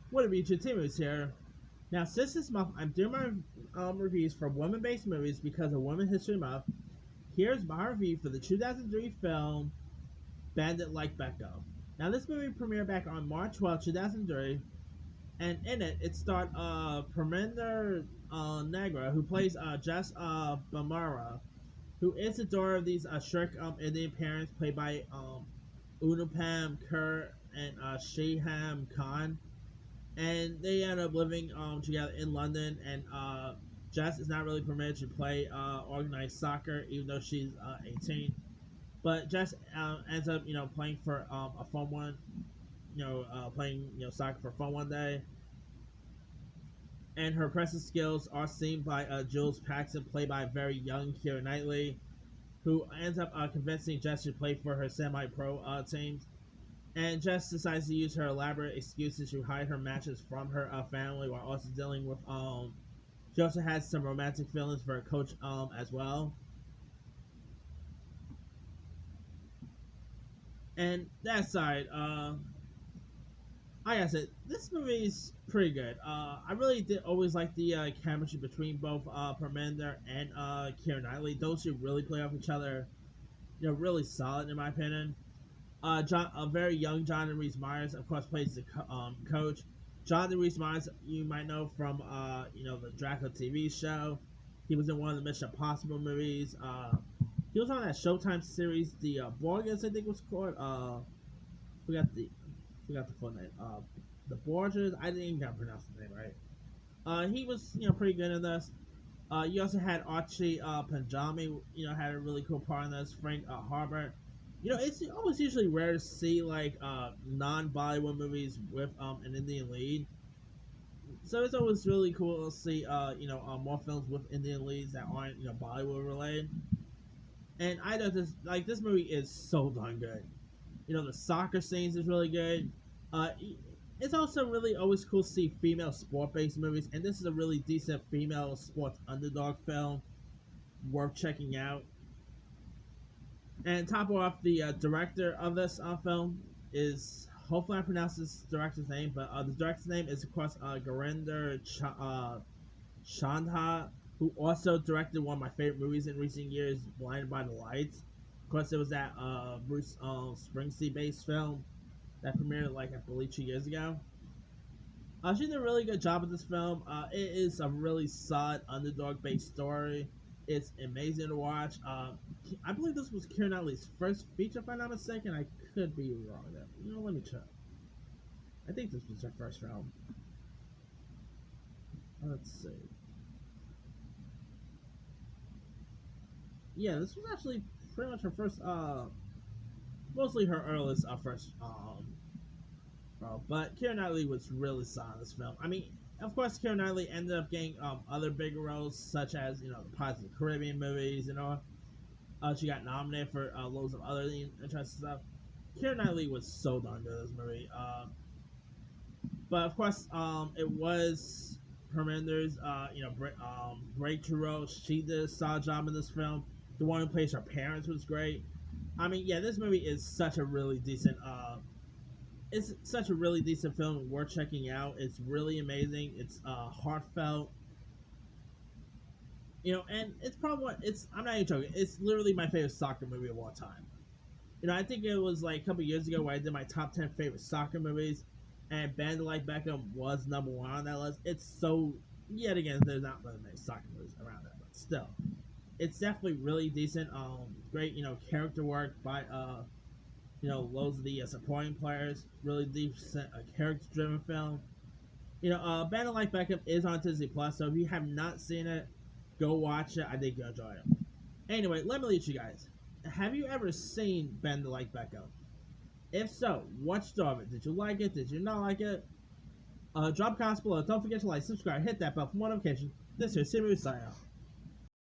What a Beach Timmons here. Now, since this month, I'm doing my reviews for women-based movies because of Women History Month. Here's my review for the 2003 film Bandit Like Beckham. Now, this movie premiered back on March 12, 2003, and in it, it starred Parminder Nagra, who plays Jess Bamara, who is the daughter of these strict Indian parents, played by Unupam Kaur and Shaham Khan, and they end up living together in London. And Jess is not really permitted to play organized soccer, even though she's 18. But Jess ends up, playing for a fun one, playing soccer for fun one day. And her impressive skills are seen by Jules Paxton, played by a very young Keira Knightley, who ends up convincing Jess to play for her semi-pro teams. And Jess decides to use her elaborate excuses to hide her matches from her family, while also dealing with she also has some romantic feelings for her coach as well. And that aside, I guess this movie is pretty good. I really did always like the chemistry between both Permander and Keira Knightley. Those two really play off each other, really solid in my opinion. A very young Jonathan Rhys Meyers, of course, plays the coach. Jonathan Rhys Meyers, you might know from the Dracula TV show. He was in one of the Mission Impossible movies. He was on that Showtime series, the Borgias, I think it was called. Forgot the forgot the full name. The Borgias. I didn't even pronounce the name right. He was pretty good in this. You also had Archie Panjami. Had a really cool part in this. Frank Harbert. It's almost usually rare to see like non-Bollywood movies with an Indian lead. So it's always really cool to see more films with Indian leads that aren't Bollywood related. And I know this movie is so darn good. The soccer scenes is really good. Uh, it's also really always cool to see female sport-based movies, and this is a really decent female sports underdog film worth checking out. And top off, the director of this film is, hopefully I pronounce this director's name, but the director's name is, of course, Gurinder Chandha, who also directed one of my favorite movies in recent years, Blinded by the Lights. Of course, it was that Bruce Springsteen-based film that premiered, like, I believe 2 years ago. She did a really good job with this film. It is a really solid underdog-based story. It's amazing to watch. I believe this was Keira Knightley's first feature, if I'm not mistaken. I could be wrong there. Let me check. I think this was her first film. Let's see. Yeah, this was actually pretty much her first, mostly her earliest first role. But Keira Knightley was really solid in this film. I mean, of course, Keira Knightley ended up getting other bigger roles, such as the Pirates of the Caribbean movies. She got nominated for loads of other interesting stuff. Keira Knightley was so darn good in this movie. But of course, it was Perminder's breakthrough role. She did a solid job in this film. The one who plays her parents was great. I mean, yeah, this movie is such a really decent. It's such a really decent film, worth checking out. It's really amazing. It's heartfelt. And it's probably it's. I'm not even joking. It's literally my favorite soccer movie of all time. I think it was like a couple years ago where I did my top 10 favorite soccer movies, and Bandit Like Beckham was number one on that list. It's so, yet again, there's not really many soccer movies around that, but still, it's definitely really decent. Great, character work by loads of the supporting players. Really decent, character-driven film. Bandit Like Beckham is on Disney Plus, so if you have not seen it, go watch it. I think you'll enjoy it. Anyway, let me leave you guys. Have you ever seen Bandit Like Beckham? If so, what you of it? Did you like it? Did you not like it? Drop comments below. Don't forget to like, subscribe, hit that bell for more notifications. This is Siri signing out.